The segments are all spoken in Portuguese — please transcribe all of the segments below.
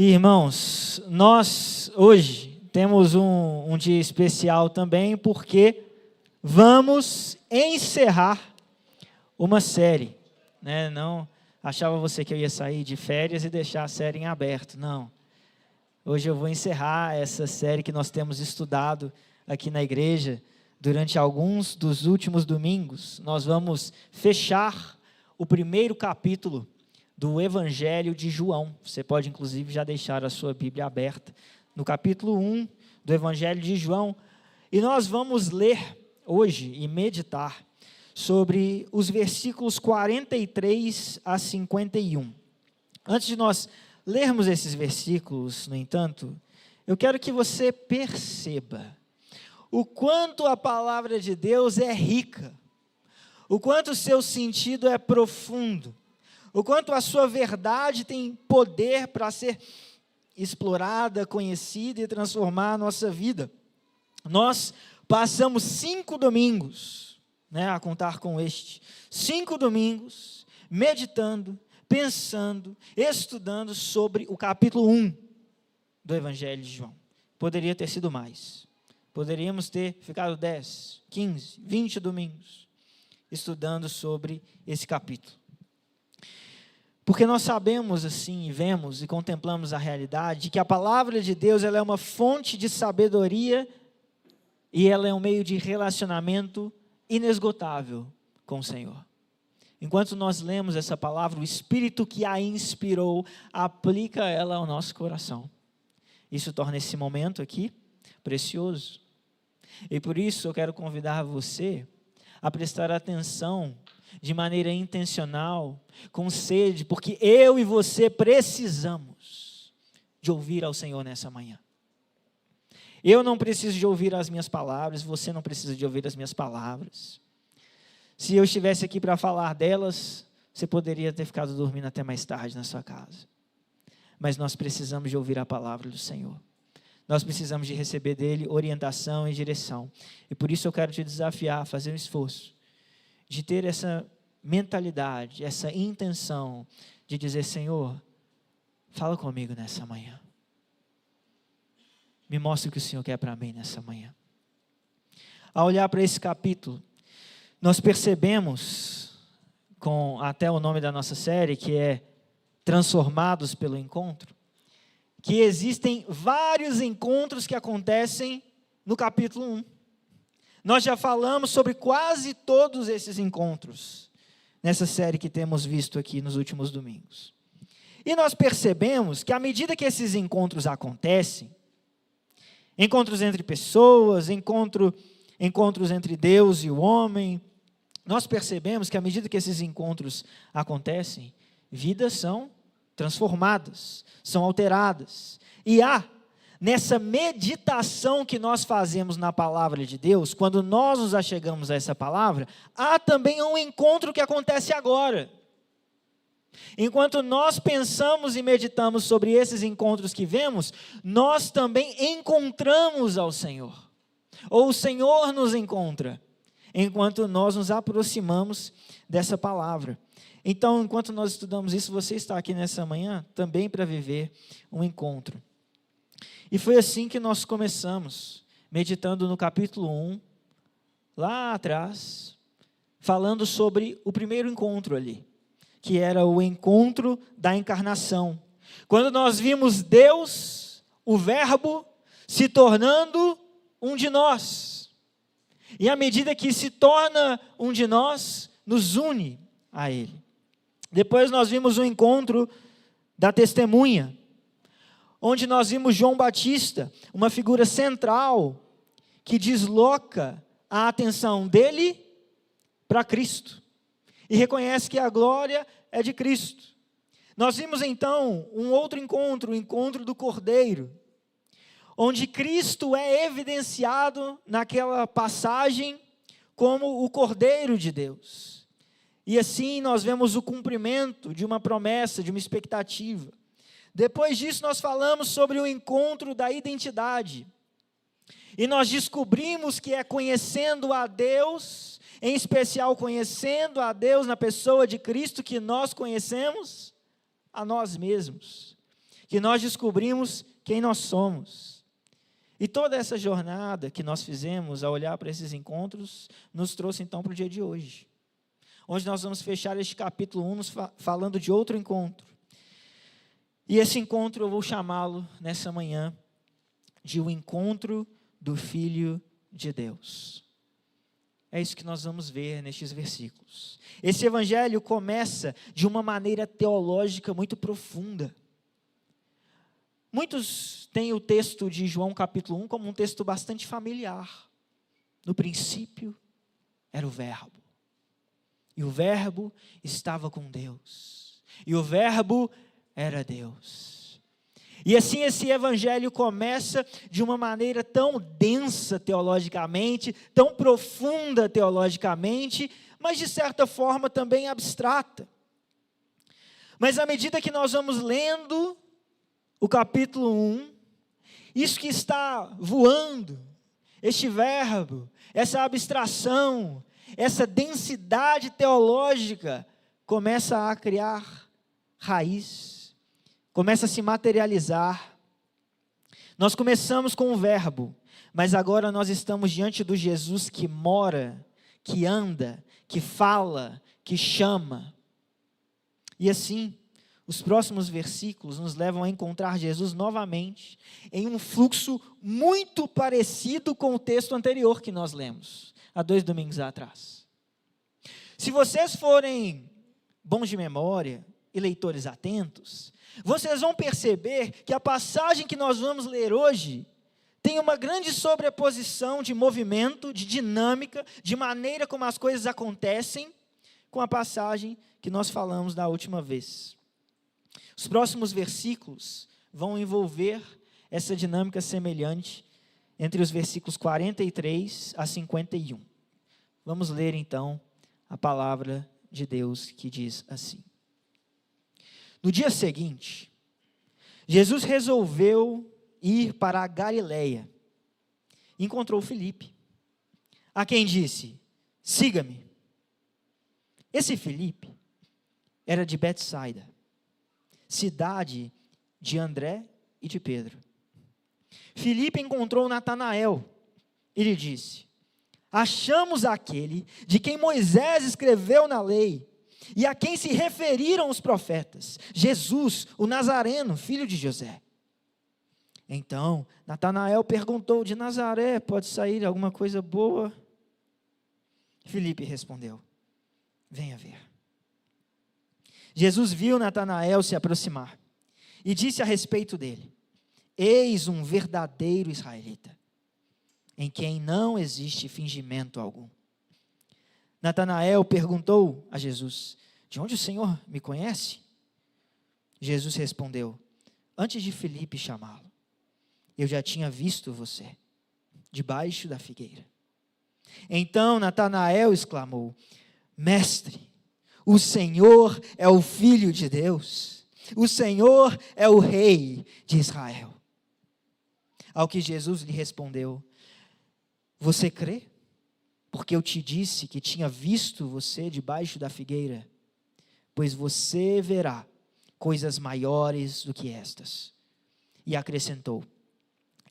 Irmãos, nós hoje temos um dia especial também, porque vamos encerrar uma série, né? Não achava você que eu ia sair de férias e deixar a série em aberto, não. Hoje eu vou encerrar essa série que nós temos estudado aqui na igreja durante alguns dos últimos domingos. Nós vamos fechar o primeiro capítulo do Evangelho de João. Você pode, inclusive, já deixar a sua Bíblia aberta no capítulo 1 do Evangelho de João. E nós vamos ler hoje e meditar sobre os versículos 43 a 51. Antes de nós lermos esses versículos, no entanto, eu quero que você perceba o quanto a palavra de Deus é rica, o quanto o seu sentido é profundo, o quanto a sua verdade tem poder para ser explorada, conhecida e transformar a nossa vida. Nós passamos 5 domingos, a contar com este, 5 domingos, meditando, pensando, estudando sobre o capítulo 1 do Evangelho de João. Poderia ter sido mais. Poderíamos ter ficado 10, 15, 20 domingos estudando sobre esse capítulo. Porque nós sabemos assim, e vemos e contemplamos a realidade de que a palavra de Deus ela é uma fonte de sabedoria e ela é um meio de relacionamento inesgotável com o Senhor. Enquanto nós lemos essa palavra, o Espírito que a inspirou aplica ela ao nosso coração. Isso torna esse momento aqui precioso. E por isso eu quero convidar você a prestar atenção de maneira intencional, com sede, porque eu e você precisamos de ouvir ao Senhor nessa manhã. Eu não preciso de ouvir as minhas palavras, você não precisa de ouvir as minhas palavras. Se eu estivesse aqui para falar delas, você poderia ter ficado dormindo até mais tarde na sua casa. Mas nós precisamos de ouvir a palavra do Senhor. Nós precisamos de receber dele orientação e direção. E por isso eu quero te desafiar a fazer um esforço de ter essa mentalidade, essa intenção de dizer: Senhor, fala comigo nessa manhã. Me mostra o que o Senhor quer para mim nessa manhã. Ao olhar para esse capítulo, nós percebemos, com até o nome da nossa série, que é Transformados pelo Encontro, que existem vários encontros que acontecem no capítulo 1. Nós já falamos sobre quase todos esses encontros, nessa série que temos visto aqui nos últimos domingos. E nós percebemos que à medida que esses encontros acontecem, encontros entre pessoas, encontros entre Deus e o homem, nós percebemos que à medida que esses encontros acontecem, vidas são transformadas, são alteradas. E nessa meditação que nós fazemos na palavra de Deus, quando nós nos achegamos a essa palavra, há também um encontro que acontece agora. Enquanto nós pensamos e meditamos sobre esses encontros que vemos, nós também encontramos ao Senhor. Ou o Senhor nos encontra, enquanto nós nos aproximamos dessa palavra. Então, enquanto nós estudamos isso, você está aqui nessa manhã também para viver um encontro. E foi assim que nós começamos, meditando no capítulo 1, lá atrás, falando sobre o primeiro encontro ali, que era o encontro da encarnação. Quando nós vimos Deus, o Verbo, se tornando um de nós. E à medida que se torna um de nós, nos une a Ele. Depois nós vimos o encontro da testemunha, onde nós vimos João Batista, uma figura central, que desloca a atenção dele para Cristo, e reconhece que a glória é de Cristo. Nós vimos então um outro encontro, o encontro do Cordeiro, onde Cristo é evidenciado naquela passagem como o Cordeiro de Deus. E assim nós vemos o cumprimento de uma promessa, de uma expectativa. Depois disso nós falamos sobre o encontro da identidade. E nós descobrimos que é conhecendo a Deus, em especial conhecendo a Deus na pessoa de Cristo, que nós conhecemos a nós mesmos. que nós descobrimos quem nós somos. E toda essa jornada que nós fizemos ao olhar para esses encontros, nos trouxe então para o dia de hoje, onde nós vamos fechar este capítulo 1 falando de outro encontro. E esse encontro eu vou chamá-lo nessa manhã de o encontro do Filho de Deus. É isso que nós vamos ver nestes versículos. Esse evangelho começa de uma maneira teológica muito profunda. Muitos têm o texto de João capítulo 1 como um texto bastante familiar. No princípio era o Verbo. E o Verbo estava com Deus. E o Verbo era Deus. E assim esse evangelho começa de uma maneira tão densa teologicamente, tão profunda teologicamente, mas de certa forma também abstrata. Mas à medida que nós vamos lendo o capítulo 1, isso que está voando, este verbo, essa abstração, essa densidade teológica, começa a criar raiz, começa a se materializar. Nós começamos com o verbo, mas agora nós estamos diante do Jesus que mora, que anda, que fala, que chama. E assim, os próximos versículos nos levam a encontrar Jesus novamente em um fluxo muito parecido com o texto anterior que nós lemos, há 2 domingos atrás. Se vocês forem bons de memória e leitores atentos, vocês vão perceber que a passagem que nós vamos ler hoje tem uma grande sobreposição de movimento, de dinâmica, de maneira como as coisas acontecem com a passagem que nós falamos da última vez. Os próximos versículos vão envolver essa dinâmica semelhante entre os versículos 43 a 51. Vamos ler então a palavra de Deus que diz assim. No dia seguinte, Jesus resolveu ir para a Galileia. Encontrou Filipe, a quem disse: siga-me. Esse Filipe era de Betsaida, cidade de André e de Pedro. Filipe encontrou Natanael e lhe disse: achamos aquele de quem Moisés escreveu na lei e a quem se referiram os profetas, Jesus, o Nazareno, filho de José. Então Natanael perguntou: de Nazaré pode sair alguma coisa boa? Filipe respondeu: venha ver. Jesus viu Natanael se aproximar e disse a respeito dele: eis um verdadeiro israelita, em quem não existe fingimento algum. Natanael perguntou a Jesus: de onde o Senhor me conhece? Jesus respondeu: antes de Filipe chamá-lo, eu já tinha visto você, debaixo da figueira. Então Natanael exclamou: mestre, o Senhor é o Filho de Deus, o Senhor é o Rei de Israel. Ao que Jesus lhe respondeu: você crê? Porque eu te disse que tinha visto você debaixo da figueira, pois você verá coisas maiores do que estas. E acrescentou: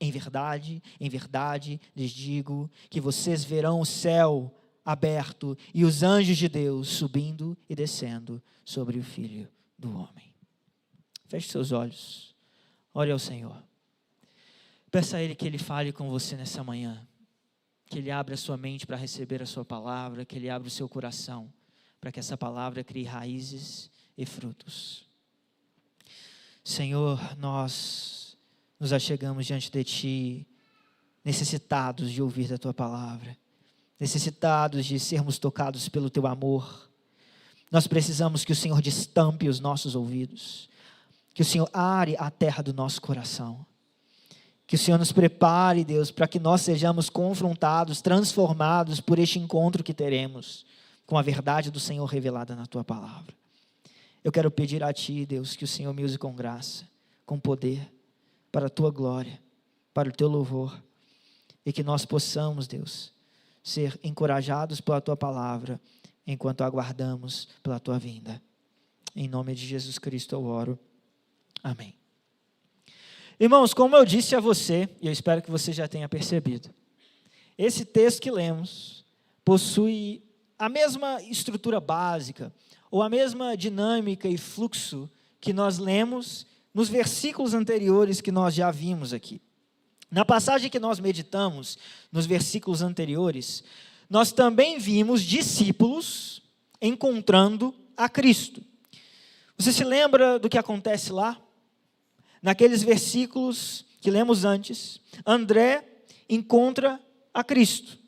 em verdade, lhes digo que vocês verão o céu aberto e os anjos de Deus subindo e descendo sobre o Filho do Homem. Feche seus olhos, ore ao Senhor. Peça a Ele que Ele fale com você nessa manhã, que Ele abra a sua mente para receber a sua palavra, que Ele abra o seu coração para que essa palavra crie raízes e frutos. Senhor, nós nos achegamos diante de Ti, necessitados de ouvir da Tua palavra, necessitados de sermos tocados pelo Teu amor. Nós precisamos que o Senhor destampe os nossos ouvidos, que o Senhor are a terra do nosso coração, que o Senhor nos prepare, Deus, para que nós sejamos confrontados, transformados por este encontro que teremos com a verdade do Senhor revelada na Tua palavra. Eu quero pedir a Ti, Deus, que o Senhor me use com graça, com poder, para a Tua glória, para o Teu louvor, e que nós possamos, Deus, ser encorajados pela Tua palavra, enquanto aguardamos pela Tua vinda. Em nome de Jesus Cristo eu oro. Amém. Irmãos, como eu disse a você, e eu espero que você já tenha percebido, esse texto que lemos possui a mesma estrutura básica, ou a mesma dinâmica e fluxo que nós lemos nos versículos anteriores que nós já vimos aqui. Na passagem que nós meditamos, nos versículos anteriores, nós também vimos discípulos encontrando a Cristo. Você se lembra do que acontece lá? Naqueles versículos que lemos antes, André encontra a Cristo.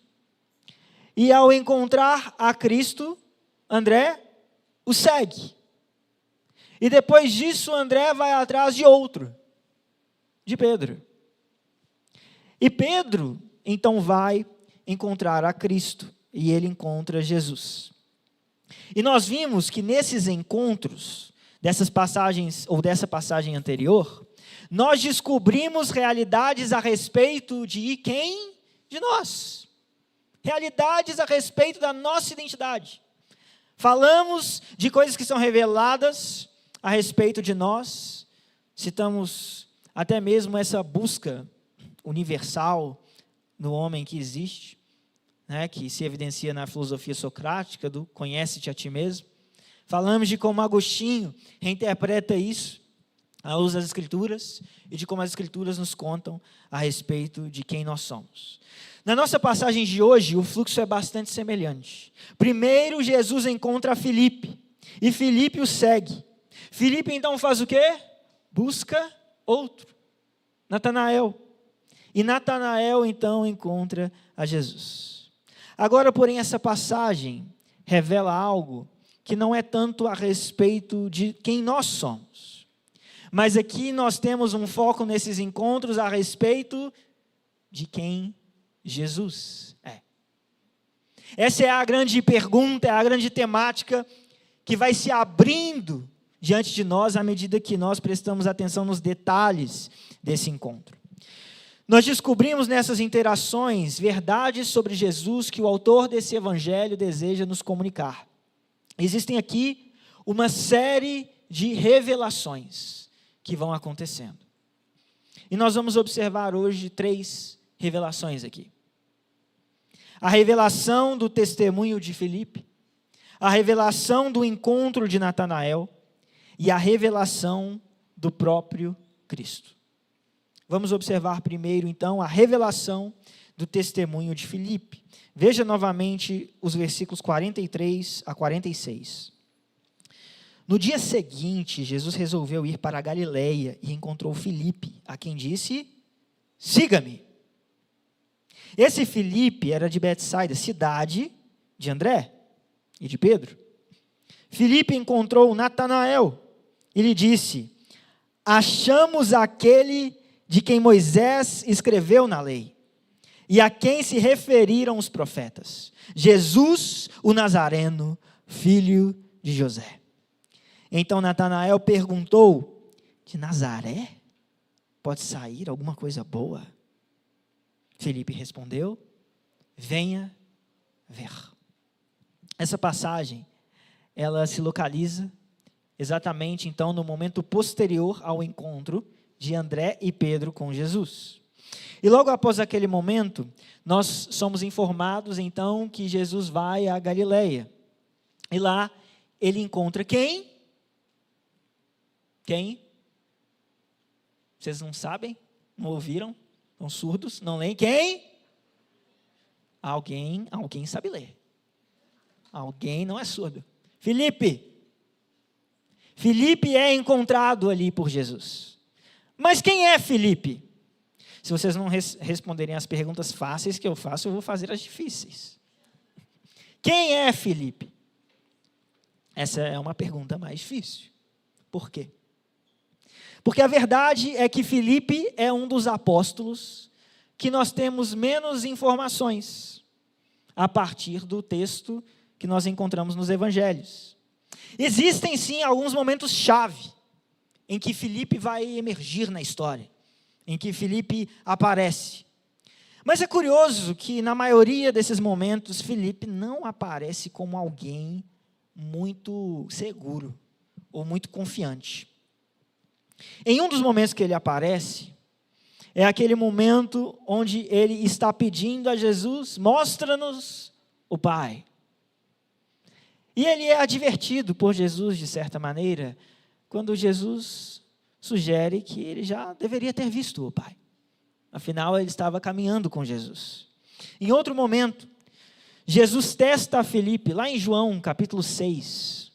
E ao encontrar a Cristo, André o segue. E depois disso, André vai atrás de outro, de Pedro. E Pedro, então, vai encontrar a Cristo, e ele encontra Jesus. E nós vimos que nesses encontros, dessas passagens, ou dessa passagem anterior, nós descobrimos realidades a respeito de quem? De nós. Realidades a respeito da nossa identidade. Falamos de coisas que são reveladas a respeito de nós, citamos até mesmo essa busca universal no homem que existe, né, que se evidencia na filosofia socrática do conhece-te a ti mesmo. Falamos de como Agostinho reinterpreta isso à luz das Escrituras e de como as Escrituras nos contam a respeito de quem nós somos. Na nossa passagem de hoje, o fluxo é bastante semelhante. Primeiro, Jesus encontra Filipe e Filipe o segue. Filipe então faz o quê? Busca outro, Natanael. E Natanael então encontra a Jesus. Agora, porém, essa passagem revela algo que não é tanto a respeito de quem nós somos. Mas aqui nós temos um foco nesses encontros a respeito de quem Jesus é. Essa é a grande pergunta, é a grande temática que vai se abrindo diante de nós à medida que nós prestamos atenção nos detalhes desse encontro. Nós descobrimos nessas interações verdades sobre Jesus que o autor desse evangelho deseja nos comunicar. Existem aqui uma série de revelações que vão acontecendo. E nós vamos observar hoje 3 revelações aqui. A revelação do testemunho de Filipe, a revelação do encontro de Natanael e a revelação do próprio Cristo. Vamos observar primeiro, então, a revelação do testemunho de Filipe. Veja novamente os versículos 43 a 46. No dia seguinte, Jesus resolveu ir para a Galileia e encontrou Filipe, a quem disse: siga-me. Esse Filipe era de Betsaida, cidade de André e de Pedro. Filipe encontrou Natanael e lhe disse: achamos aquele de quem Moisés escreveu na lei, e a quem se referiram os profetas, Jesus, o Nazareno, filho de José. Então Natanael perguntou: de Nazaré pode sair alguma coisa boa? Filipe respondeu: venha ver. Essa passagem, ela se localiza exatamente então no momento posterior ao encontro de André e Pedro com Jesus. E logo após aquele momento, nós somos informados então que Jesus vai à Galileia. E lá ele encontra quem? Quem? Vocês não sabem? Não ouviram? Estão surdos? Não leem? Quem? Alguém sabe ler. Alguém não é surdo. Filipe. Filipe é encontrado ali por Jesus. Mas quem é Filipe? Se vocês não responderem as perguntas fáceis que eu faço, eu vou fazer as difíceis. Quem é Filipe? Essa é uma pergunta mais difícil. Por quê? Porque a verdade é que Filipe é um dos apóstolos que nós temos menos informações a partir do texto que nós encontramos nos evangelhos. Existem sim alguns momentos-chave em que Filipe vai emergir na história, em que Filipe aparece. Mas é curioso que na maioria desses momentos, Filipe não aparece como alguém muito seguro ou muito confiante. Em um dos momentos que ele aparece, É aquele momento onde ele está pedindo a Jesus: mostra-nos o Pai. E ele é advertido por Jesus, de certa maneira, quando Jesus sugere que ele já deveria ter visto o Pai. Afinal, ele estava caminhando com Jesus. Em outro momento, Jesus testa a Filipe, lá em João, capítulo 6.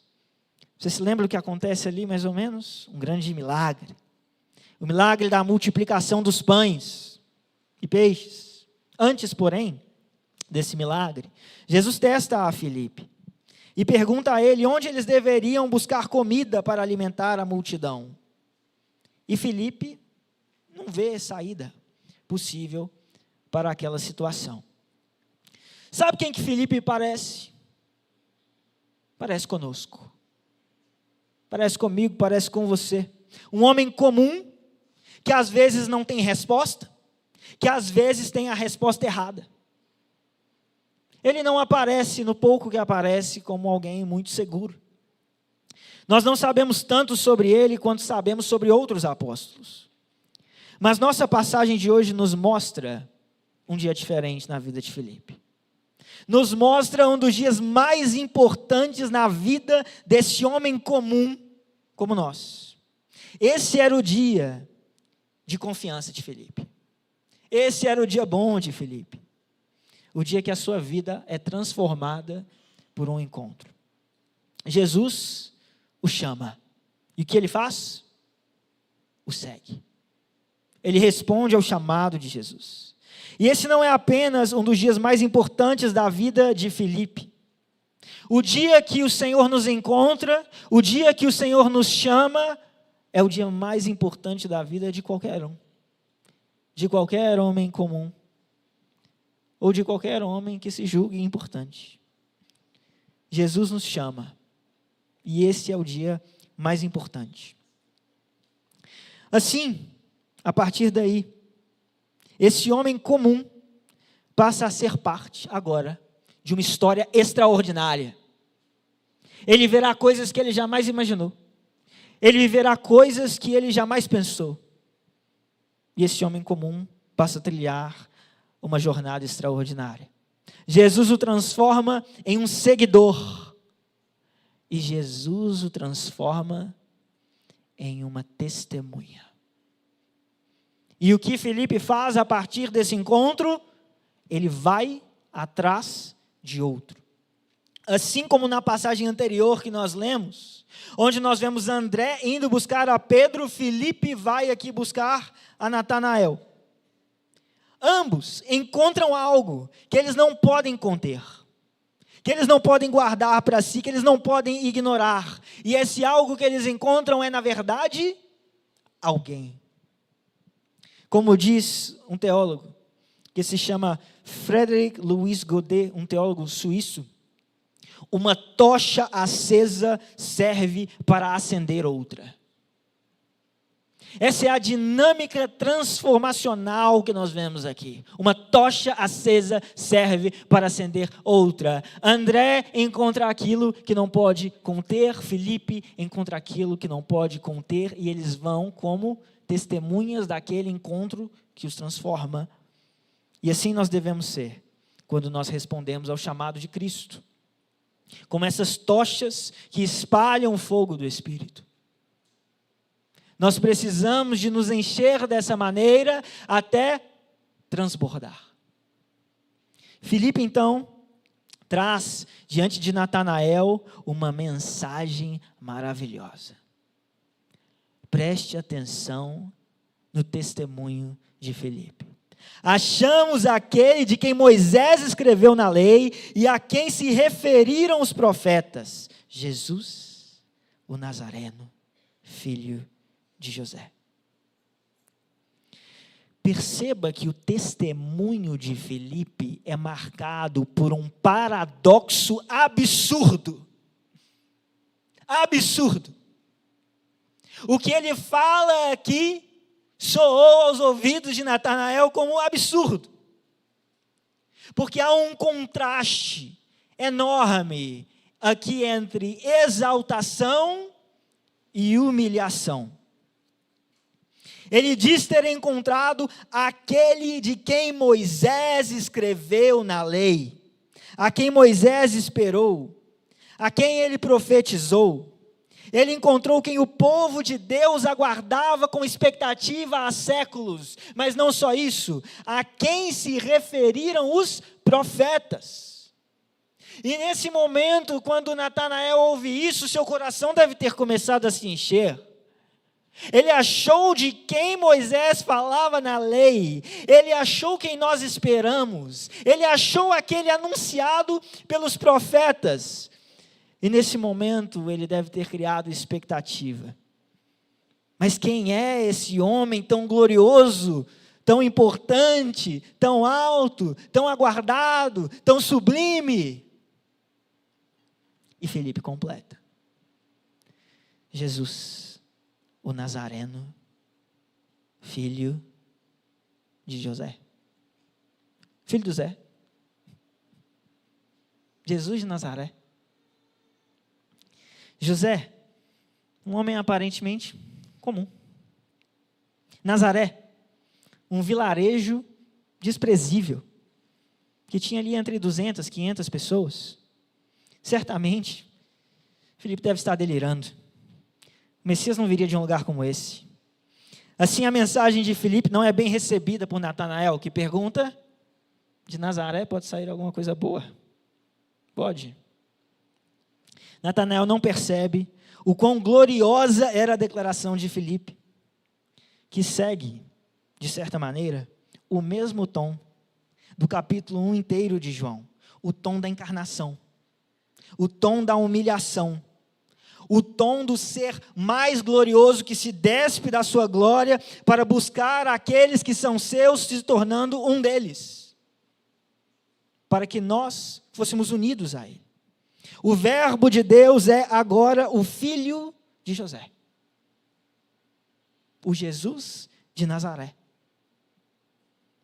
Você se lembra o que acontece ali, mais ou menos? Um grande milagre. O milagre da multiplicação dos pães e peixes. Antes, porém, desse milagre, Jesus testa a Filipe e pergunta a ele onde eles deveriam buscar comida para alimentar a multidão. E Filipe não vê saída possível para aquela situação. Sabe quem que Filipe parece? Parece conosco. Parece comigo, parece com você. Um homem comum, que às vezes não tem resposta, que às vezes tem a resposta errada. Ele não aparece, no pouco que aparece, como alguém muito seguro. Nós não sabemos tanto sobre ele quanto sabemos sobre outros apóstolos. Mas nossa passagem de hoje nos mostra um dia diferente na vida de Filipe. Nos mostra um dos dias mais importantes na vida desse homem comum como nós. Esse era o dia de confiança de Filipe. Esse era o dia bom de Filipe. O dia que a sua vida é transformada por um encontro. Jesus o chama. E o que ele faz? O segue. Ele responde ao chamado de Jesus. E esse não é apenas um dos dias mais importantes da vida de Filipe. O dia que o Senhor nos encontra, o dia que o Senhor nos chama, é o dia mais importante da vida de qualquer um. De qualquer homem comum. Ou de qualquer homem que se julgue importante. Jesus nos chama. E esse é o dia mais importante. Assim, a partir daí, esse homem comum passa a ser parte, agora, de uma história extraordinária. Ele verá coisas que ele jamais imaginou. Ele viverá coisas que ele jamais pensou. E esse homem comum passa a trilhar uma jornada extraordinária. Jesus o transforma em um seguidor. E Jesus o transforma em uma testemunha. E o que Filipe faz a partir desse encontro? Ele vai atrás de outro. Assim como na passagem anterior que nós lemos, onde nós vemos André indo buscar a Pedro, Filipe vai aqui buscar a Natanael. Ambos encontram algo que eles não podem conter, que eles não podem guardar para si, que eles não podem ignorar. E esse algo que eles encontram é, na verdade, alguém. Como diz um teólogo, que se chama Frédéric Louis Godet, um teólogo suíço, uma tocha acesa serve para acender outra. Essa é a dinâmica transformacional que nós vemos aqui. Uma tocha acesa serve para acender outra. André encontra aquilo que não pode conter, Filipe encontra aquilo que não pode conter, e eles vão como testemunhas daquele encontro que os transforma. E assim nós devemos ser, quando nós respondemos ao chamado de Cristo. Como essas tochas que espalham o fogo do Espírito. Nós precisamos de nos encher dessa maneira até transbordar. Filipe, então, traz diante de Natanael uma mensagem maravilhosa. Preste atenção no testemunho de Filipe. Achamos aquele de quem Moisés escreveu na lei e a quem se referiram os profetas, Jesus, o Nazareno, filho de José. Perceba que o testemunho de Filipe é marcado por um paradoxo absurdo. Absurdo. O que ele fala aqui soou aos ouvidos de Natanael como um absurdo. Porque há um contraste enorme aqui entre exaltação e humilhação. Ele diz ter encontrado aquele de quem Moisés escreveu na lei, a quem Moisés esperou, a quem ele profetizou. Ele encontrou quem o povo de Deus aguardava com expectativa há séculos. Mas não só isso, a quem se referiram os profetas. E nesse momento, quando Natanael ouve isso, seu coração deve ter começado a se encher. Ele achou de quem Moisés falava na lei, ele achou quem nós esperamos, ele achou aquele anunciado pelos profetas. E nesse momento ele deve ter criado expectativa. Mas quem é esse homem tão glorioso, tão importante, tão alto, tão aguardado, tão sublime? E Filipe completa: Jesus, o Nazareno, filho de José. Filho do Zé. Jesus de Nazaré. José, um homem aparentemente comum. Nazaré, um vilarejo desprezível, que tinha ali entre 200, 500 pessoas. Certamente, Filipe deve estar delirando. O Messias não viria de um lugar como esse. Assim, a mensagem de Filipe não é bem recebida por Natanael, que pergunta: de Nazaré pode sair alguma coisa boa? Pode. Natanael não percebe o quão gloriosa era a declaração de Filipe, que segue, de certa maneira, o mesmo tom do capítulo 1 inteiro de João, o tom da encarnação, o tom da humilhação, o tom do ser mais glorioso que se despe da sua glória para buscar aqueles que são seus, se tornando um deles, para que nós fôssemos unidos a Ele. O verbo de Deus é agora o filho de José, o Jesus de Nazaré.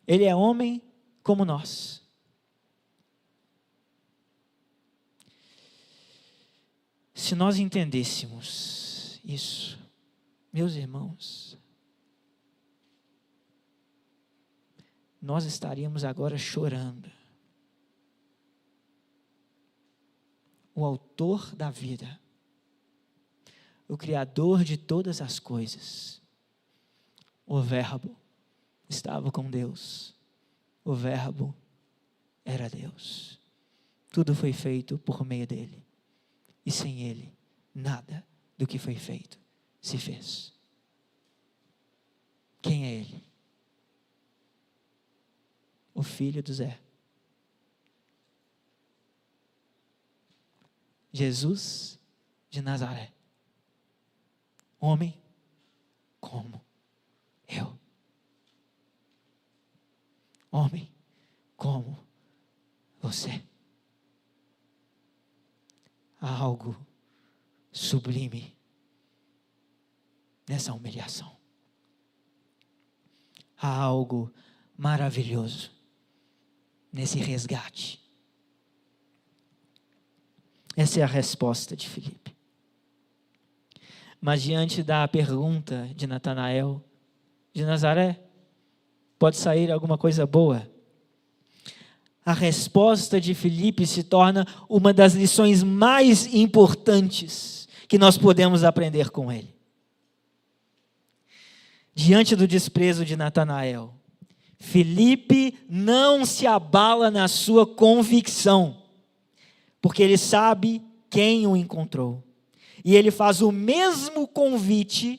Ele é homem como nós. Se nós entendêssemos isso, meus irmãos, nós estaríamos agora chorando. O autor da vida, o Criador de todas as coisas, o Verbo estava com Deus, o Verbo era Deus. Tudo foi feito por meio dele, e sem ele, nada do que foi feito se fez. Quem é ele? O filho do Zé. Jesus de Nazaré, homem como eu, homem como você. Há algo sublime nessa humilhação, há algo maravilhoso nesse resgate. Essa é a resposta de Filipe. Mas diante da pergunta de Natanael, de Nazaré, pode sair alguma coisa boa? A resposta de Filipe se torna uma das lições mais importantes que nós podemos aprender com ele. Diante do desprezo de Natanael, Filipe não se abala na sua convicção, porque ele sabe quem o encontrou. E ele faz o mesmo convite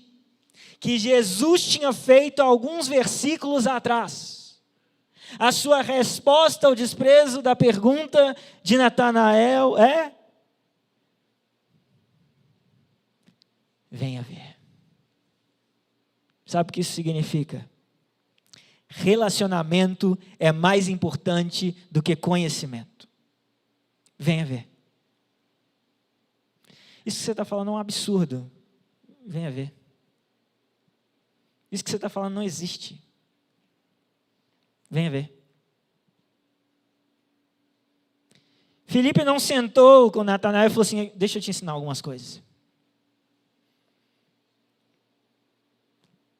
que Jesus tinha feito alguns versículos atrás. A sua resposta ao desprezo da pergunta de Natanael é: venha ver. Sabe o que isso significa? Relacionamento é mais importante do que conhecimento. Venha ver. Isso que você está falando é um absurdo. Venha ver. Isso que você está falando não existe. Venha ver. Filipe não sentou com Natanael e falou assim: deixa eu te ensinar algumas coisas.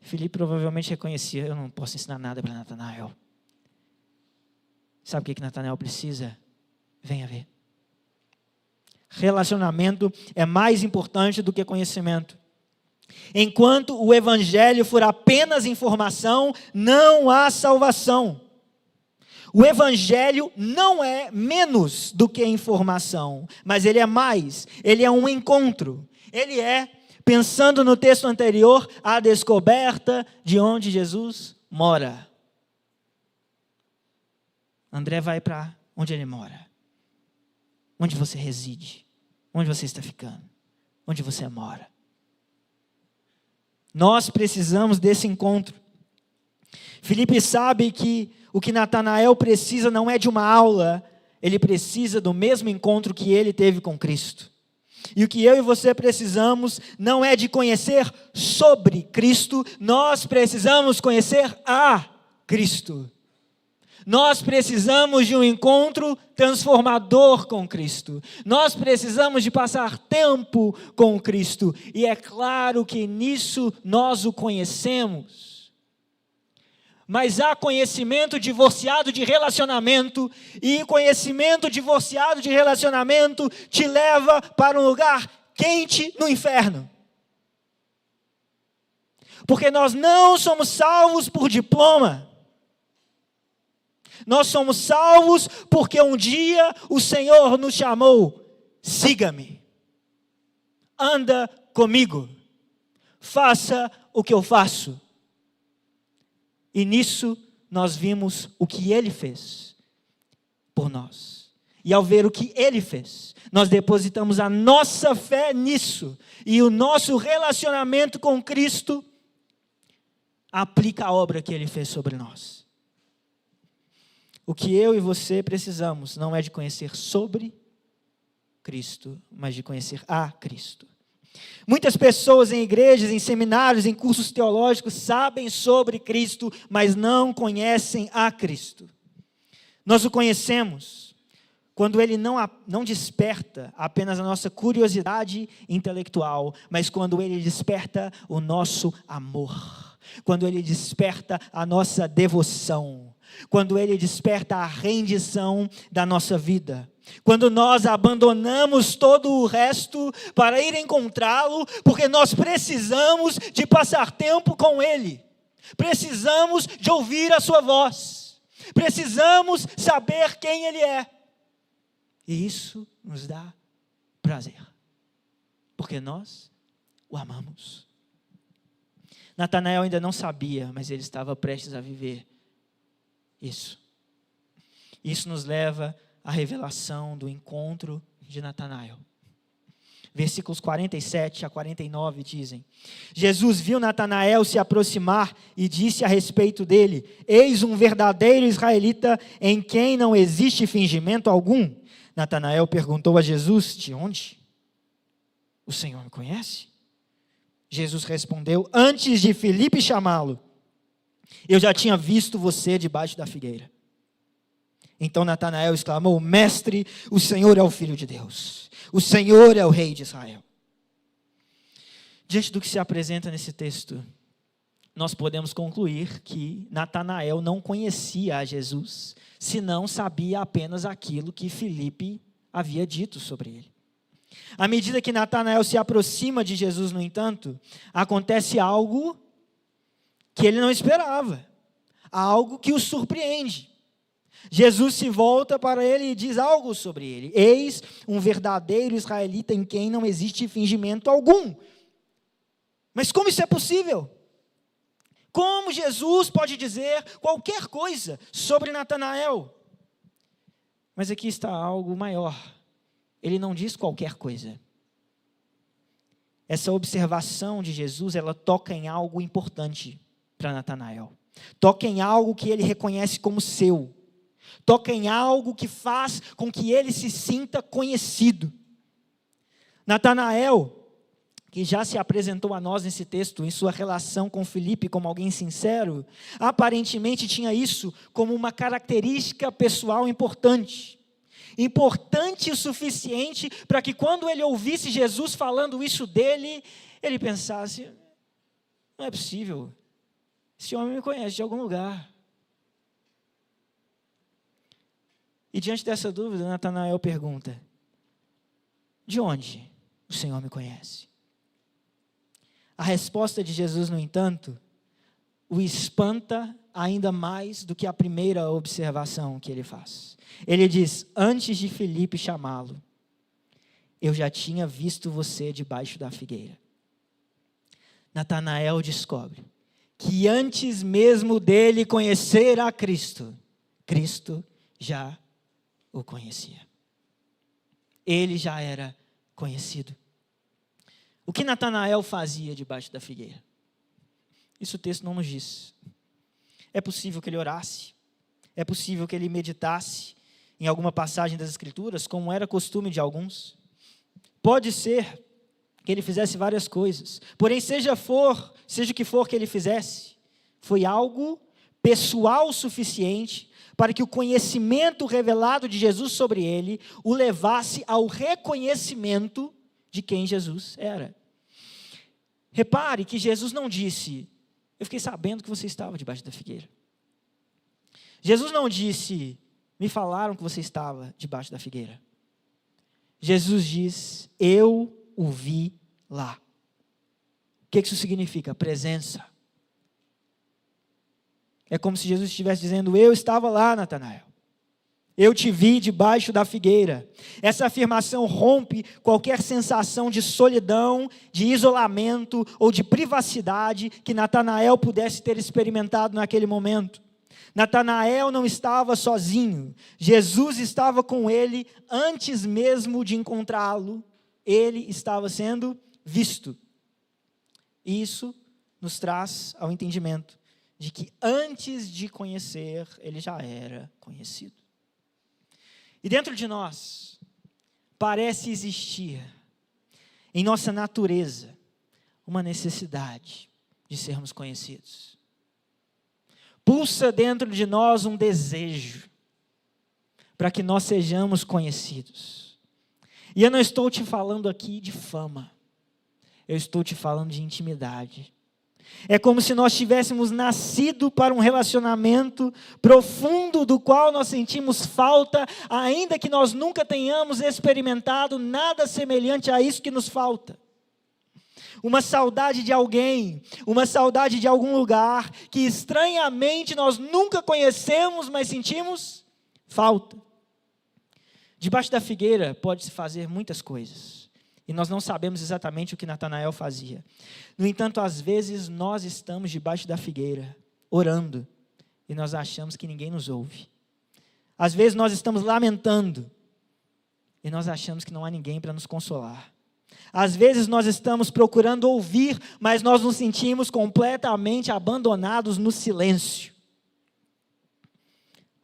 Filipe provavelmente reconhecia: eu não posso ensinar nada para Natanael. Sabe o que Natanael precisa? Venha ver. Relacionamento é mais importante do que conhecimento. Enquanto o evangelho for apenas informação, não há salvação. O evangelho não é menos do que informação, mas ele é mais, ele é um encontro. Ele é, pensando no texto anterior, a descoberta de onde Jesus mora. André vai para onde ele mora. Onde você reside. Onde você está ficando. Onde você mora. Nós precisamos desse encontro. Filipe sabe que o que Natanael precisa não é de uma aula, ele precisa do mesmo encontro que ele teve com Cristo. E o que eu e você precisamos não é de conhecer sobre Cristo, nós precisamos conhecer a Cristo. Nós precisamos de um encontro transformador com Cristo. Nós precisamos de passar tempo com Cristo. E é claro que nisso nós o conhecemos. Mas há conhecimento divorciado de relacionamento. E conhecimento divorciado de relacionamento te leva para um lugar quente no inferno. Porque nós não somos salvos por diploma. Nós somos salvos porque um dia o Senhor nos chamou: siga-me, anda comigo, faça o que eu faço. E nisso nós vimos o que Ele fez por nós. E ao ver o que Ele fez, nós depositamos a nossa fé nisso. E o nosso relacionamento com Cristo aplica a obra que Ele fez sobre nós. O que eu e você precisamos não é de conhecer sobre Cristo, mas de conhecer a Cristo. Muitas pessoas em igrejas, em seminários, em cursos teológicos sabem sobre Cristo, mas não conhecem a Cristo. Nós o conhecemos quando Ele não desperta apenas a nossa curiosidade intelectual, mas quando Ele desperta o nosso amor, quando Ele desperta a nossa devoção, quando Ele desperta a rendição da nossa vida. Quando nós abandonamos todo o resto para ir encontrá-lo, porque nós precisamos de passar tempo com Ele. Precisamos de ouvir a sua voz. Precisamos saber quem Ele é. E isso nos dá prazer, porque nós o amamos. Natanael ainda não sabia, mas ele estava prestes a viver isso. Isso nos leva à revelação do encontro de Natanael. Versículos 47 a 49 dizem: Jesus viu Natanael se aproximar e disse a respeito dele: eis um verdadeiro israelita em quem não existe fingimento algum. Natanael perguntou a Jesus: de onde? O Senhor me conhece? Jesus respondeu: antes de Filipe chamá-lo, eu já tinha visto você debaixo da figueira. Então Natanael exclamou: mestre, o Senhor é o Filho de Deus. O Senhor é o Rei de Israel. Diante do que se apresenta nesse texto, nós podemos concluir que Natanael não conhecia a Jesus, senão sabia apenas aquilo que Filipe havia dito sobre ele. À medida que Natanael se aproxima de Jesus, no entanto, acontece algo que ele não esperava, algo que o surpreende. Jesus se volta para ele e diz algo sobre ele: eis um verdadeiro israelita em quem não existe fingimento algum. Mas como isso é possível? Como Jesus pode dizer qualquer coisa sobre Natanael? Mas aqui está algo maior. Ele não diz qualquer coisa. Essa observação de Jesus, ela toca em algo importante para Natanael. Toca em algo que ele reconhece como seu. Toca em algo que faz com que ele se sinta conhecido. Natanael, que já se apresentou a nós nesse texto, em sua relação com Filipe como alguém sincero, aparentemente tinha isso como uma característica pessoal importante. Importante o suficiente para que quando ele ouvisse Jesus falando isso dele, ele pensasse: não é possível, Esse homem me conhece de algum lugar. E diante dessa dúvida, Natanael pergunta: de onde o Senhor me conhece? A resposta de Jesus, no entanto, o espanta ainda mais do que a primeira observação que ele faz. Ele diz: antes de Filipe chamá-lo, eu já tinha visto você debaixo da figueira. Natanael descobre que antes mesmo dele conhecer a Cristo, Cristo já o conhecia. Ele já era conhecido. O que Natanael fazia debaixo da figueira? Isso o texto não nos diz. É possível que ele orasse, é possível que ele meditasse em alguma passagem das Escrituras, como era costume de alguns. Pode ser que ele fizesse várias coisas, porém seja o que for que ele fizesse, foi algo pessoal o suficiente para que o conhecimento revelado de Jesus sobre ele o levasse ao reconhecimento de quem Jesus era. Repare que Jesus não disse: eu fiquei sabendo que você estava debaixo da figueira. Jesus não disse: me falaram que você estava debaixo da figueira. Jesus diz: eu o vi lá. O que isso significa? Presença. É como se Jesus estivesse dizendo: eu estava lá, Natanael. Eu te vi debaixo da figueira. Essa afirmação rompe qualquer sensação de solidão, de isolamento ou de privacidade que Natanael pudesse ter experimentado naquele momento. Natanael não estava sozinho. Jesus estava com ele antes mesmo de encontrá-lo. Ele estava sendo visto. Isso nos traz ao entendimento de que antes de conhecer, ele já era conhecido. E dentro de nós, parece existir, em nossa natureza, uma necessidade de sermos conhecidos. Pulsa dentro de nós um desejo para que nós sejamos conhecidos. E eu não estou te falando aqui de fama, eu estou te falando de intimidade. É como se nós tivéssemos nascido para um relacionamento profundo do qual nós sentimos falta, ainda que nós nunca tenhamos experimentado nada semelhante a isso que nos falta. Uma saudade de alguém, uma saudade de algum lugar que estranhamente nós nunca conhecemos, mas sentimos falta. Debaixo da figueira pode-se fazer muitas coisas. E nós não sabemos exatamente o que Natanael fazia. No entanto, às vezes nós estamos debaixo da figueira, orando, e nós achamos que ninguém nos ouve. Às vezes nós estamos lamentando, e nós achamos que não há ninguém para nos consolar. Às vezes nós estamos procurando ouvir, mas nós nos sentimos completamente abandonados no silêncio.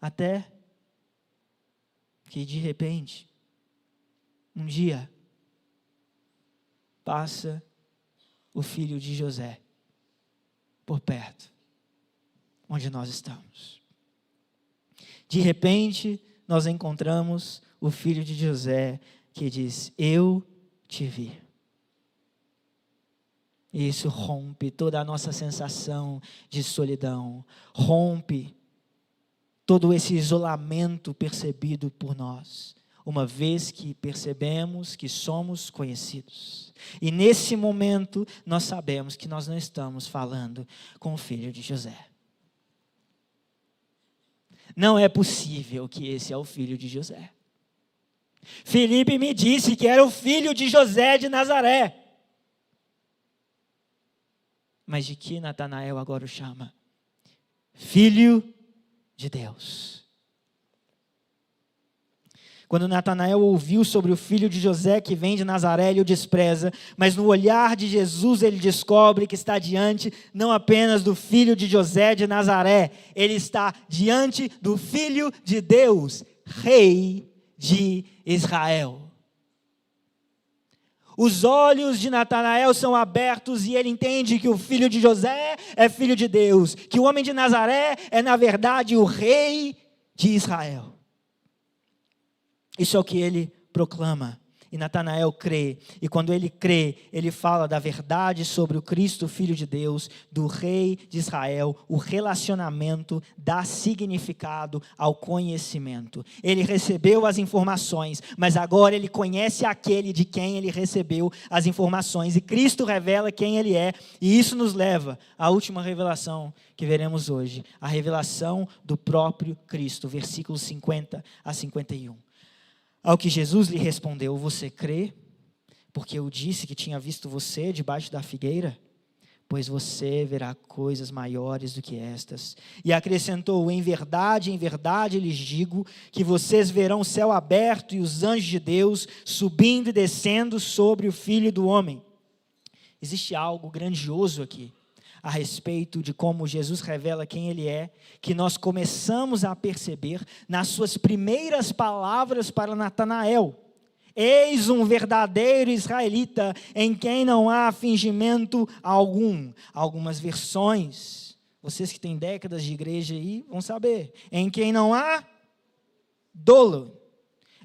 Até que de repente, um dia, passa o filho de José por perto, onde nós estamos. De repente, nós encontramos o filho de José que diz: eu te vi. E isso rompe toda a nossa sensação de solidão, rompe todo esse isolamento percebido por nós, uma vez que percebemos que somos conhecidos. E nesse momento, nós sabemos que nós não estamos falando com o filho de José. Não é possível que esse é o filho de José. Filipe me disse que era o filho de José de Nazaré. Mas de que Natanael agora o chama? Filho de Deus. Quando Natanael ouviu sobre o filho de José que vem de Nazaré, ele o despreza, mas no olhar de Jesus ele descobre que está diante não apenas do filho de José de Nazaré, ele está diante do Filho de Deus, Rei de Israel. Os olhos de Natanael são abertos e ele entende que o filho de José é filho de Deus, que o homem de Nazaré é na verdade o Rei de Israel. Isso é o que ele proclama. E Natanael crê, e quando ele crê, ele fala da verdade sobre o Cristo, Filho de Deus, do Rei de Israel. O relacionamento dá significado ao conhecimento. Ele recebeu as informações, mas agora ele conhece aquele de quem ele recebeu as informações. E Cristo revela quem ele é, e isso nos leva à última revelação que veremos hoje. A revelação do próprio Cristo, versículos 50 a 51. Ao que Jesus lhe respondeu: você crê, porque eu disse que tinha visto você debaixo da figueira? Pois você verá coisas maiores do que estas. E acrescentou: em verdade lhes digo, que vocês verão o céu aberto e os anjos de Deus subindo e descendo sobre o Filho do Homem. Existe algo grandioso aqui, a respeito de como Jesus revela quem Ele é, que nós começamos a perceber nas suas primeiras palavras para Natanael. Eis um verdadeiro israelita, em quem não há fingimento algum. Algumas versões, vocês que têm décadas de igreja aí, vão saber. Em quem não há dolo.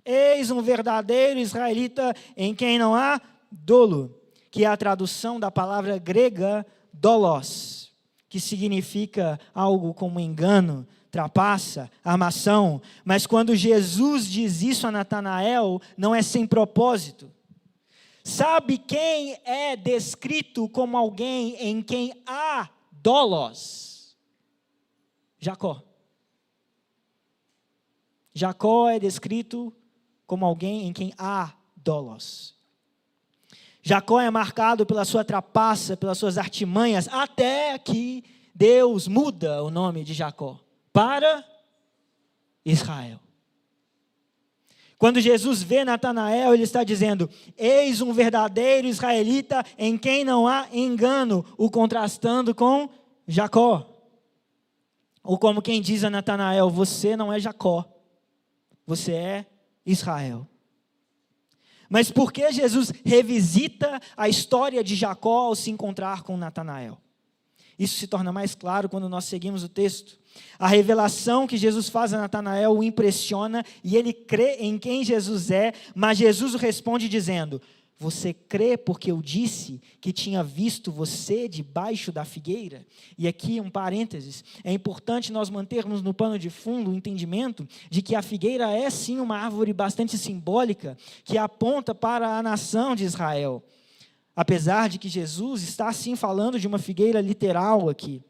Eis um verdadeiro israelita, em quem não há dolo. Que é a tradução da palavra grega dolos, que significa algo como engano, trapaça, armação. Mas quando Jesus diz isso a Natanael, não é sem propósito. Sabe quem é descrito como alguém em quem há dolos? Jacó. Jacó é descrito como alguém em quem há dolos. Jacó é marcado pela sua trapaça, pelas suas artimanhas, até que Deus muda o nome de Jacó para Israel. Quando Jesus vê Natanael, ele está dizendo: eis um verdadeiro israelita em quem não há engano, o contrastando com Jacó. Ou como quem diz a Natanael: você não é Jacó, você é Israel. Mas por que Jesus revisita a história de Jacó ao se encontrar com Natanael? Isso se torna mais claro quando nós seguimos o texto. A revelação que Jesus faz a Natanael o impressiona e ele crê em quem Jesus é, mas Jesus o responde dizendo: você crê porque eu disse que tinha visto você debaixo da figueira? E aqui um parênteses, é importante nós mantermos no pano de fundo o entendimento de que a figueira é sim uma árvore bastante simbólica, que aponta para a nação de Israel. Apesar de que Jesus está sim falando de uma figueira literal aqui.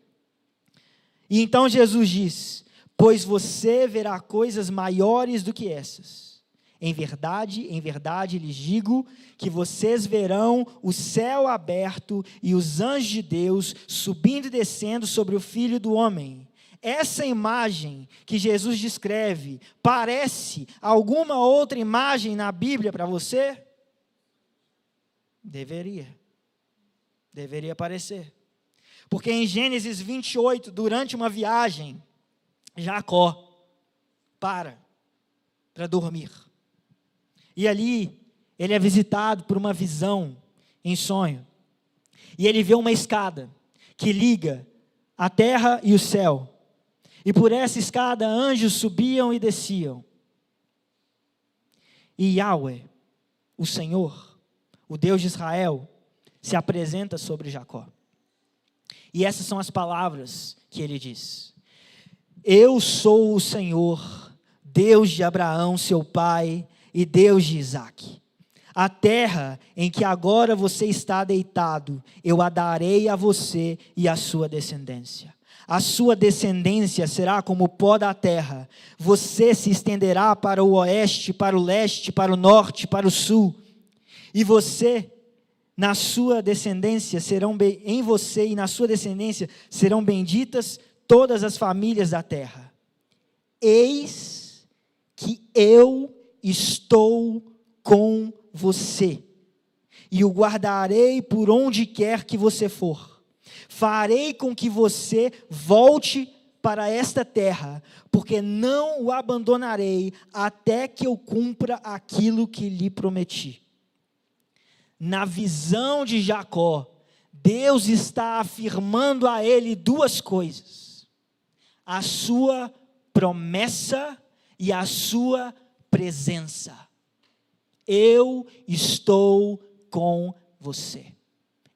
E então Jesus diz: pois você verá coisas maiores do que essas. Em verdade lhes digo que vocês verão o céu aberto e os anjos de Deus subindo e descendo sobre o Filho do Homem. Essa imagem que Jesus descreve, parece alguma outra imagem na Bíblia para você? Deveria parecer. Porque em Gênesis 28, durante uma viagem, Jacó para dormir. E ali, ele é visitado por uma visão em sonho. E ele vê uma escada que liga a terra e o céu. E por essa escada, anjos subiam e desciam. E Yahweh, o Senhor, o Deus de Israel, se apresenta sobre Jacó. E essas são as palavras que ele diz: eu sou o Senhor, Deus de Abraão, seu pai, e Deus de Isaque. A terra em que agora você está deitado, eu a darei a você e à sua descendência. A sua descendência será como o pó da terra. Você se estenderá para o oeste, para o leste, para o norte, para o sul. E você, na sua descendência, em você e na sua descendência, serão benditas todas as famílias da terra. Eis que eu estou com você, e o guardarei por onde quer que você for. Farei com que você volte para esta terra, porque não o abandonarei até que eu cumpra aquilo que lhe prometi. Na visão de Jacó, Deus está afirmando a ele duas coisas: a sua promessa e a sua presença. Eu estou com você.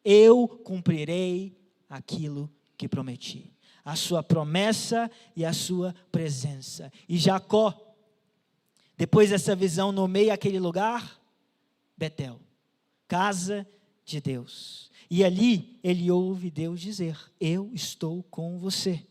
Eu cumprirei aquilo que prometi. A sua promessa e a sua presença. E Jacó, depois dessa visão, nomeia aquele lugar Betel, casa de Deus. E ali ele ouve Deus dizer: eu estou com você.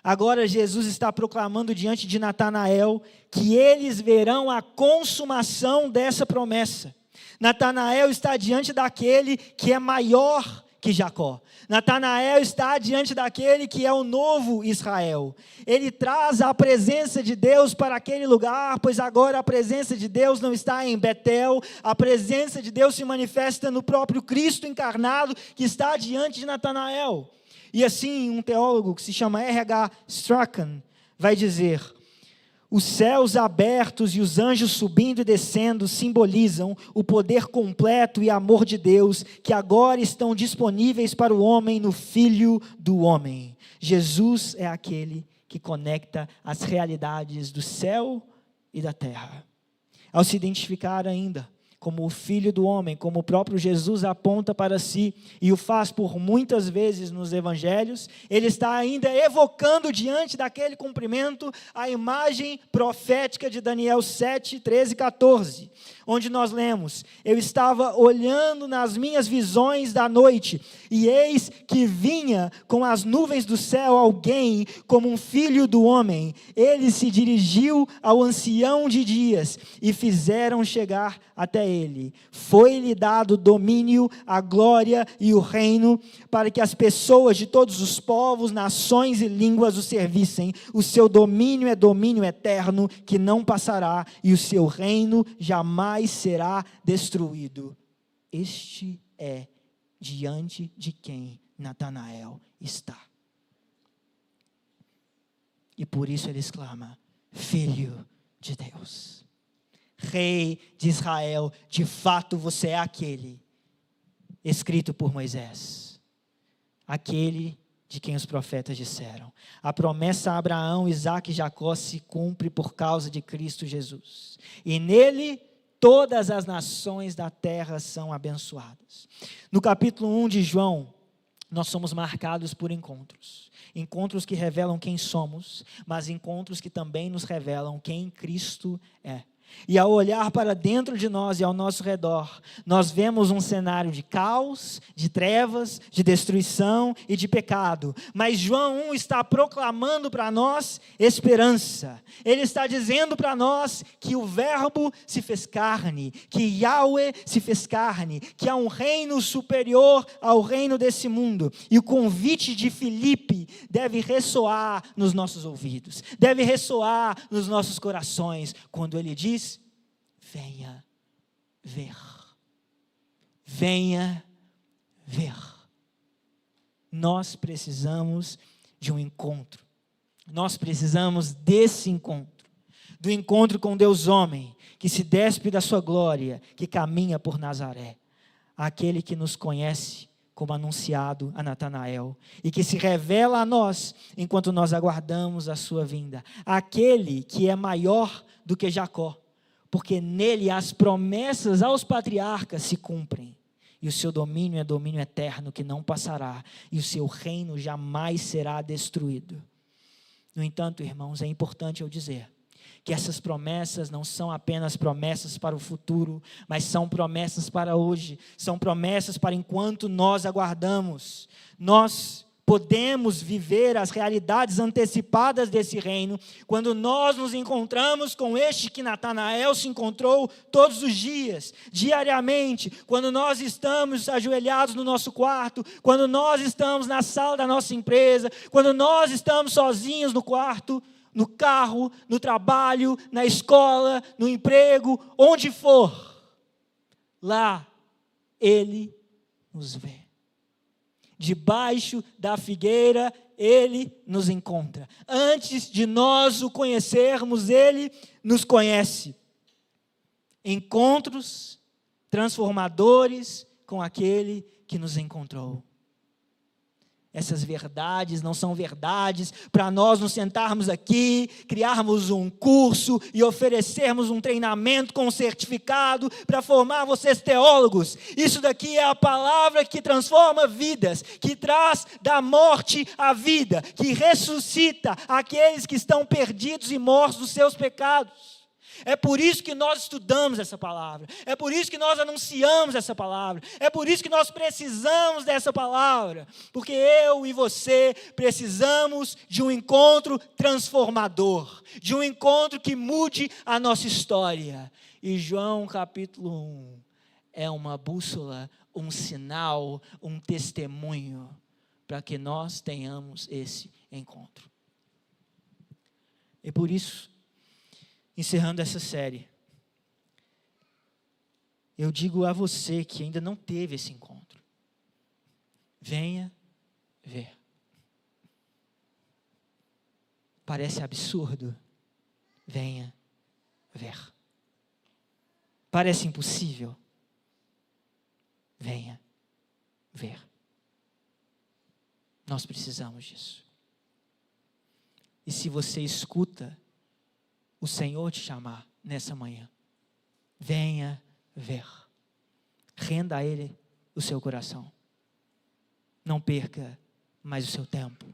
Agora Jesus está proclamando diante de Natanael que eles verão a consumação dessa promessa. Natanael está diante daquele que é maior que Jacó. Natanael está diante daquele que é o novo Israel. Ele traz a presença de Deus para aquele lugar, pois agora a presença de Deus não está em Betel, a presença de Deus se manifesta no próprio Cristo encarnado que está diante de Natanael. E assim, um teólogo que se chama R.H. Strachan vai dizer: os céus abertos e os anjos subindo e descendo simbolizam o poder completo e amor de Deus que agora estão disponíveis para o homem no Filho do Homem. Jesus é aquele que conecta as realidades do céu e da terra. Ao se identificar ainda como o Filho do Homem, como o próprio Jesus aponta para si, e o faz por muitas vezes nos evangelhos, ele está ainda evocando diante daquele cumprimento a imagem profética de Daniel 7, 13 e 14, onde nós lemos: eu estava olhando nas minhas visões da noite, e eis que vinha com as nuvens do céu alguém como um filho do homem. Ele se dirigiu ao ancião de dias, e fizeram chegar até ele. Foi-lhe dado domínio, a glória e o reino, para que as pessoas de todos os povos, nações e línguas o servissem. O seu domínio é domínio eterno, que não passará, e o seu reino jamais será destruído. Este é diante de quem Natanael está. E por isso ele exclama: Filho de Deus. Rei de Israel, de fato você é aquele escrito por Moisés, aquele de quem os profetas disseram. A promessa a Abraão, Isaque e Jacó se cumpre por causa de Cristo Jesus, e nele todas as nações da terra são abençoadas. No capítulo 1 de João, nós somos marcados por encontros que revelam quem somos, mas encontros que também nos revelam quem Cristo é. E ao olhar para dentro de nós e ao nosso redor, nós vemos um cenário de caos, de trevas, de destruição e de pecado. Mas João 1 está proclamando para nós esperança. Ele está dizendo para nós que o Verbo se fez carne, que Yahweh se fez carne, que há um reino superior ao reino desse mundo. E o convite de Filipe deve ressoar nos nossos ouvidos, deve ressoar nos nossos corações, quando ele diz: venha ver. Venha ver. Nós precisamos de um encontro. Nós precisamos desse encontro. Do encontro com Deus homem, que se despe da sua glória, que caminha por Nazaré. Aquele que nos conhece como anunciado a Natanael, e que se revela a nós enquanto nós aguardamos a sua vinda. Aquele que é maior do que Jacó, porque nele as promessas aos patriarcas se cumprem, e o seu domínio é domínio eterno que não passará, e o seu reino jamais será destruído. No entanto, irmãos, é importante eu dizer que essas promessas não são apenas promessas para o futuro, mas são promessas para hoje, são promessas para enquanto nós aguardamos. Nós podemos viver as realidades antecipadas desse reino, quando nós nos encontramos com este que Natanael se encontrou todos os dias, diariamente, quando nós estamos ajoelhados no nosso quarto, quando nós estamos na sala da nossa empresa, quando nós estamos sozinhos no quarto, no carro, no trabalho, na escola, no emprego, onde for. Lá, Ele nos vê. Debaixo da figueira, Ele nos encontra. Antes de nós o conhecermos, Ele nos conhece. Encontros transformadores com aquele que nos encontrou. essas verdades não são verdades para nós nos sentarmos aqui, criarmos um curso e oferecermos um treinamento com um certificado para formar vocês teólogos. Isso daqui é a palavra que transforma vidas, que traz da morte à vida, que ressuscita aqueles que estão perdidos e mortos dos seus pecados. É por isso que nós estudamos essa palavra, é por isso que nós anunciamos essa palavra, é por isso que nós precisamos dessa palavra, porque eu e você precisamos de um encontro transformador, de um encontro que mude a nossa história. E João capítulo 1 é uma bússola, um sinal, um testemunho para que nós tenhamos esse encontro. E por isso, encerrando essa série, eu digo a você que ainda não teve esse encontro, venha ver. Parece absurdo? Venha ver. Parece impossível? Venha ver. Nós precisamos disso. E se você escuta o Senhor te chamar nessa manhã, venha ver. Renda a Ele o seu coração. Não perca mais o seu tempo.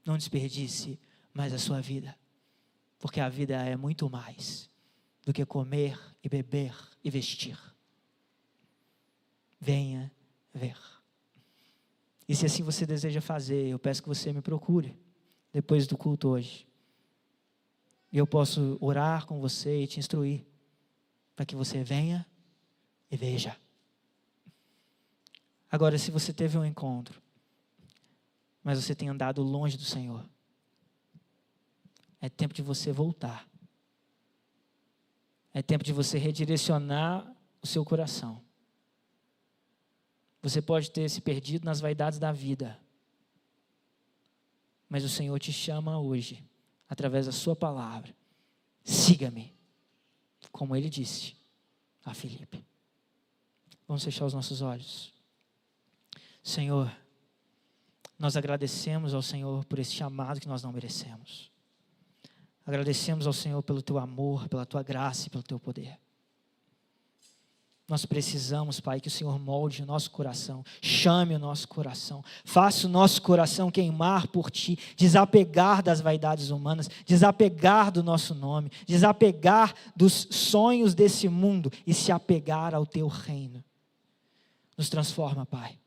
Não desperdice mais a sua vida. Porque a vida é muito mais do que comer e beber e vestir. Venha ver. E se assim você deseja fazer, eu peço que você me procure depois do culto hoje. E eu posso orar com você e te instruir para que você venha e veja. Agora, se você teve um encontro, mas você tem andado longe do Senhor, é tempo de você voltar. É tempo de você redirecionar o seu coração. Você pode ter se perdido nas vaidades da vida, mas o Senhor te chama hoje, através da sua palavra. Siga-me, como Ele disse a Filipe. Vamos fechar os nossos olhos. Senhor, nós agradecemos ao Senhor por esse chamado que nós não merecemos. Agradecemos ao Senhor pelo Teu amor, pela Tua graça e pelo Teu poder. Nós precisamos, Pai, que o Senhor molde o nosso coração, chame o nosso coração, faça o nosso coração queimar por Ti, desapegar das vaidades humanas, desapegar do nosso nome, desapegar dos sonhos desse mundo e se apegar ao Teu reino. Nos transforma, Pai,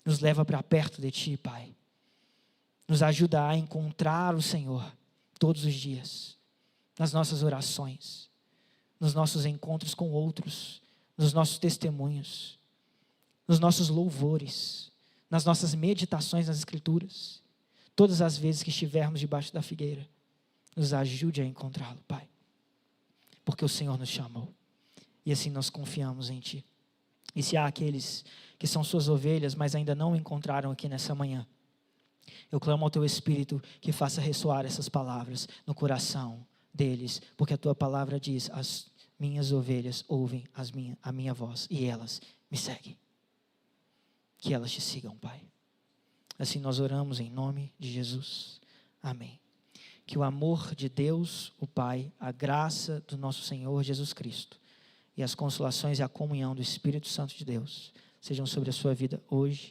nos leva para perto de Ti, Pai, nos ajuda a encontrar o Senhor todos os dias, nas nossas orações, nos nossos encontros com outros, nos nossos testemunhos, nos nossos louvores, nas nossas meditações nas Escrituras, todas as vezes que estivermos debaixo da figueira, nos ajude a encontrá-lo, Pai, porque o Senhor nos chamou, e assim nós confiamos em Ti. E se há aqueles que são Suas ovelhas, mas ainda não o encontraram aqui nessa manhã, eu clamo ao Teu Espírito que faça ressoar essas palavras no coração deles, porque a Tua palavra diz: as minhas ovelhas ouvem a minha voz e elas me seguem. Que elas Te sigam, Pai. Assim nós oramos em nome de Jesus. Amém. Que o amor de Deus, o Pai, a graça do nosso Senhor Jesus Cristo e as consolações e a comunhão do Espírito Santo de Deus sejam sobre a sua vida hoje